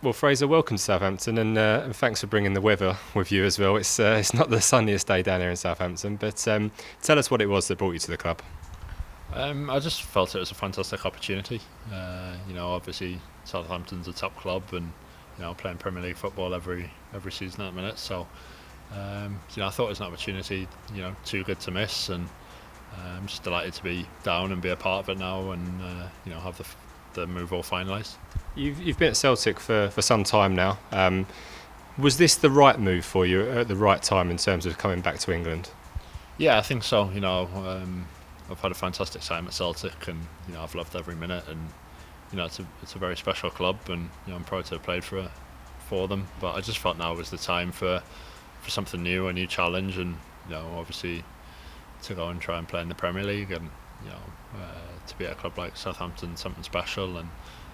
Well, Fraser, welcome to Southampton, and thanks for bringing the weather with you as well. It's not the sunniest day down here in Southampton, but tell us what it was that brought you to the club. I just felt it was a fantastic opportunity. Obviously Southampton's a top club, and playing Premier League football every season at the minute. So, I thought it was an opportunity, too good to miss, and I'm just delighted to be down and be a part of it now, and have the move all finalised. You've been at Celtic for some time now. Was this the right move for you at the right time in terms of coming back to England? Yeah, I think so. I've had a fantastic time at Celtic, and I've loved every minute, and it's a very special club, and I'm proud to have played for them. But I just felt now was the time for something new, a new challenge, and obviously to go and try and play in the Premier League, and to be at a club like Southampton, something special and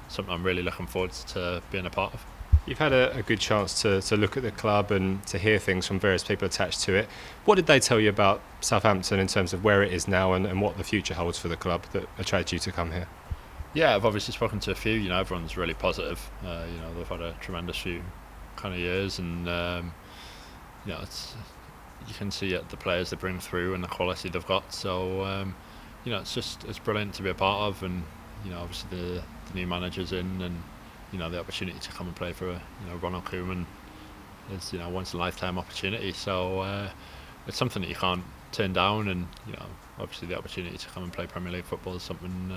something I'm really looking forward to being a part of. You've had a good chance to look at the club and to hear things from various people attached to it. What did they tell you about Southampton in terms of where it is now and what the future holds for the club that attracted you to come here? Yeah, I've obviously spoken to a few. Everyone's really positive. They've had a tremendous few kind of years, and it's, you can see it, the players they bring through and the quality they've got. So it's brilliant to be a part of, and obviously the new manager's in, and the opportunity to come and play for Ronald Koeman is once in a lifetime opportunity. So it's something that you can't turn down, and obviously the opportunity to come and play Premier League football is something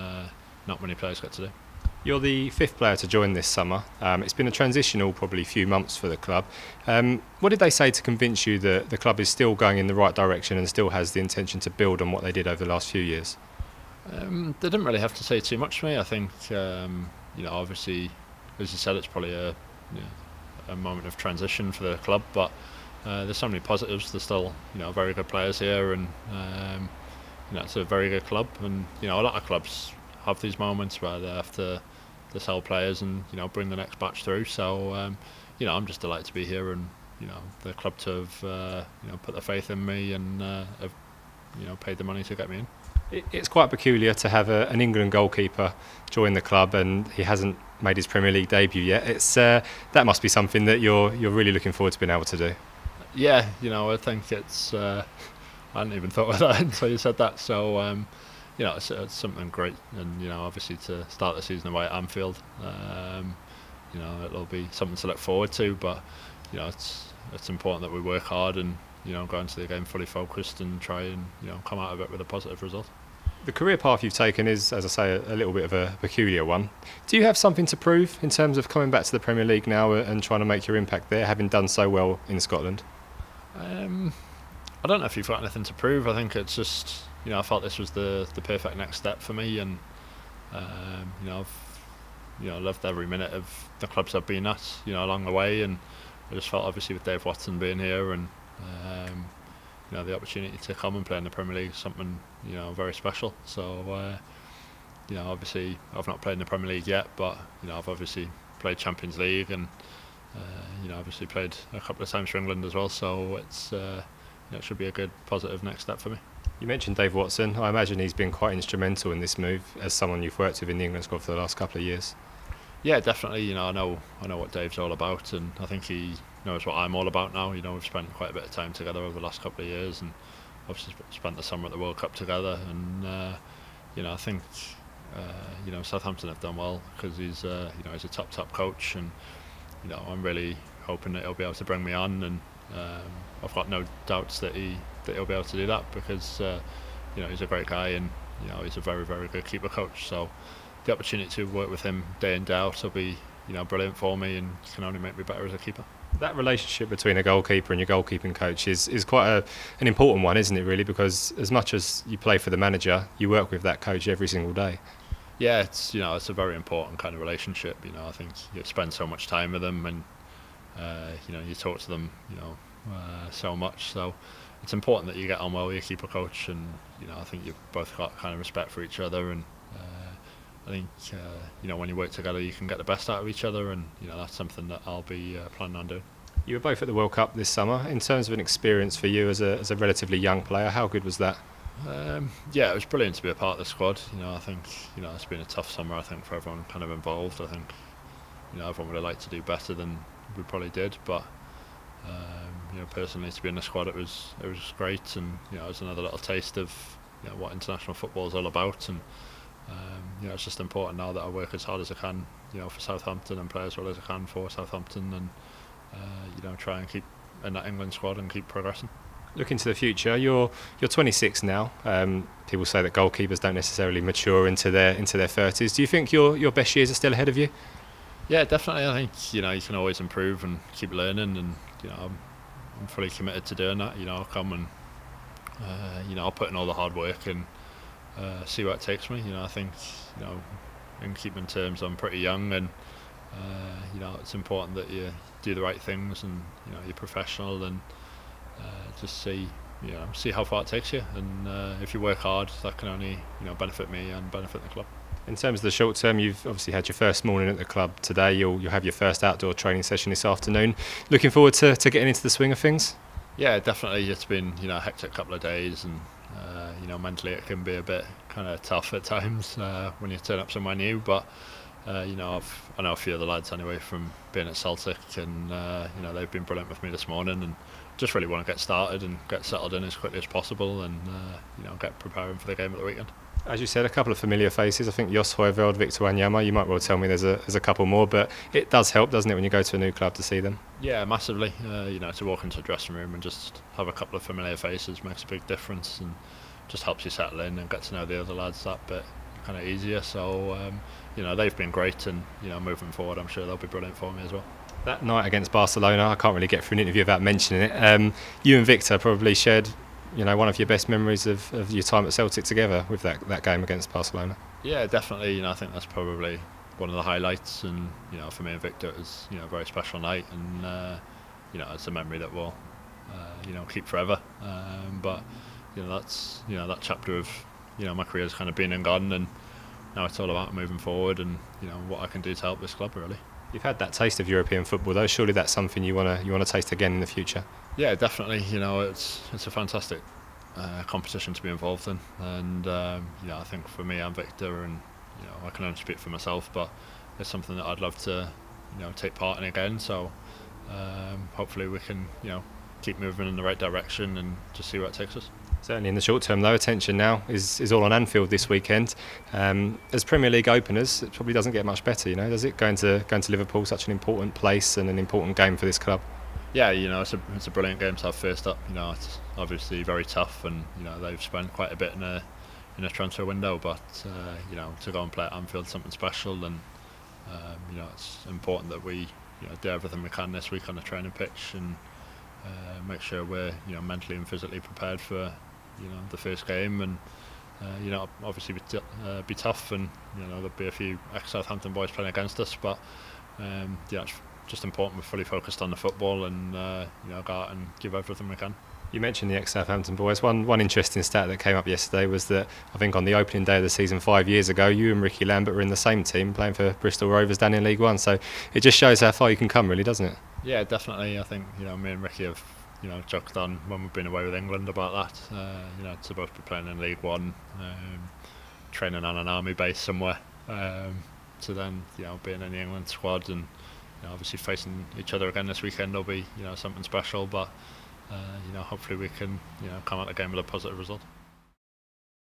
not many players get to do. You're the fifth player to join this summer. It's been a transitional probably few months for the club. What did they say to convince you that the club is still going in the right direction and still has the intention to build on what they did over the last few years? They didn't really have to say too much to me. I think obviously, as you said, it's probably a moment of transition for the club, but there's so many positives. There's still very good players here, and it's a very good club. And a lot of clubs have these moments where they have to sell players and bring the next batch through. So I'm just delighted to be here, and the club to have put their faith in me, and have paid the money to get me in. It's quite peculiar to have an England goalkeeper join the club, and he hasn't made his Premier League debut yet. It's that must be something that you're really looking forward to being able to do. Yeah, I think it's. I hadn't even thought of that until you said that. So it's something great, and obviously to start the season away at Anfield, it'll be something to look forward to. But it's important that we work hard and go into the game fully focused and try and come out of it with a positive result. The career path you've taken is, as I say, a little bit of a peculiar one. Do you have something to prove in terms of coming back to the Premier League now and trying to make your impact there, having done so well in Scotland? I don't know if you've got anything to prove. I think it's just I felt this was the perfect next step for me, and I've loved every minute of the clubs I've been at along the way, and I just felt obviously with Dave Watson being here, and the opportunity to come and play in the Premier League is something very special. So obviously I've not played in the Premier League yet, but I've obviously played Champions League, and obviously played a couple of times for England as well. So it's it should be a good positive next step for me. You mentioned Dave Watson. I imagine he's been quite instrumental in this move as someone you've worked with in the England squad for the last couple of years. Yeah, definitely. I know what Dave's all about, and I think he knows what I'm all about now. We've spent quite a bit of time together over the last couple of years, and obviously spent the summer at the World Cup together. And I think Southampton have done well because he's he's a top coach, and I'm really hoping that he'll be able to bring me on, and I've got no doubts that he'll be able to do that because he's a great guy, and he's a very good keeper coach. So the opportunity to work with him day in day out will be brilliant for me, and can only make me better as a keeper. That relationship between a goalkeeper and your goalkeeping coach is quite an important one, isn't it, really? Because as much as you play for the manager, you work with that coach every single day. Yeah, it's it's a very important kind of relationship. I think you spend so much time with them, and you talk to them so much. So it's important that you get on well with your keeper coach, and I think you've both got kind of respect for each other, and I think when you work together you can get the best out of each other, and that's something that I'll be planning on doing. You were both at the World Cup this summer. In terms of an experience for you as a relatively young player, how good was that? Yeah, it was brilliant to be a part of the squad. I think it's been a tough summer. I think for everyone kind of involved. I think everyone would have liked to do better than we probably did, but personally to be in the squad, it was great, and it was another little taste of what international football is all about, and it's just important now that I work as hard as I can, for Southampton, and play as well as I can for Southampton, and try and keep in that England squad and keep progressing. Looking to the future, you're 26 now. People say that goalkeepers don't necessarily mature into their 30s. Do you think your best years are still ahead of you? Yeah, definitely. I think you can always improve and keep learning, and I'm fully committed to doing that. I'll come and I'll put in all the hard work and see where it takes me. I think in keeping terms, I'm pretty young, and it's important that you do the right things, and you're professional, and just see how far it takes you. And if you work hard, that can only benefit me and benefit the club. In terms of the short term, you've obviously had your first morning at the club today. You'll have your first outdoor training session this afternoon. Looking forward to getting into the swing of things? Yeah, definitely. It's been a hectic couple of days, and mentally it can be a bit kind of tough at times when you turn up somewhere new. But I know a few of the lads anyway from being at Celtic, and they've been brilliant with me this morning, and just really want to get started and get settled in as quickly as possible, and get preparing for the game at the weekend. As you said, a couple of familiar faces. I think Jos Højveld, Victor Wanyama. You might well tell me there's a couple more, but it does help, doesn't it, when you go to a new club to see them? Yeah, massively. To walk into a dressing room and just have a couple of familiar faces makes a big difference, and just helps you settle in and get to know the other lads that bit kind of easier. So they've been great, and moving forward, I'm sure they'll be brilliant for me as well. That night against Barcelona, I can't really get through an interview without mentioning it. You and Victor probably shared one of your best memories of your time at Celtic together with that game against Barcelona. Yeah, definitely. I think that's probably one of the highlights, and for me and Victor, it was a very special night, and it's a memory that we'll keep forever. But that's that chapter of my career has kind of been and gone, and now it's all about moving forward, and what I can do to help this club, really. You've had that taste of European football, though. Surely that's something you want to taste again in the future. Yeah, definitely. It's a fantastic competition to be involved in, and I think for me and Victor, and I can only speak for myself, but it's something that I'd love to take part in again. So hopefully we can keep moving in the right direction and just see where it takes us. Certainly in the short term, though, attention now is all on Anfield this weekend. As Premier League openers, it probably doesn't get much better, does it? Going to Liverpool, such an important place and an important game for this club. Yeah, it's a brilliant game to have first up. It's obviously very tough, and they've spent quite a bit in a transfer window, but to go and play at Anfield is something special, and it's important that we do everything we can this week on the training pitch, and make sure we're mentally and physically prepared for the first game, and obviously be tough, and there'll be a few ex-Southampton boys playing against us, but it's just important we're fully focused on the football, and go out and give everything we can. You mentioned the ex-Southampton boys. One interesting stat that came up yesterday was that I think on the opening day of the season 5 years ago, you and Ricky Lambert were in the same team playing for Bristol Rovers down in League One. So it just shows how far you can come, really, doesn't it? Yeah, definitely. I think me and Ricky have joked on when we've been away with England about that. To both be playing in League One, training on an army base somewhere, to then being in the England squad, and obviously facing each other again this weekend will be something special. But hopefully we can come out the game with a positive result.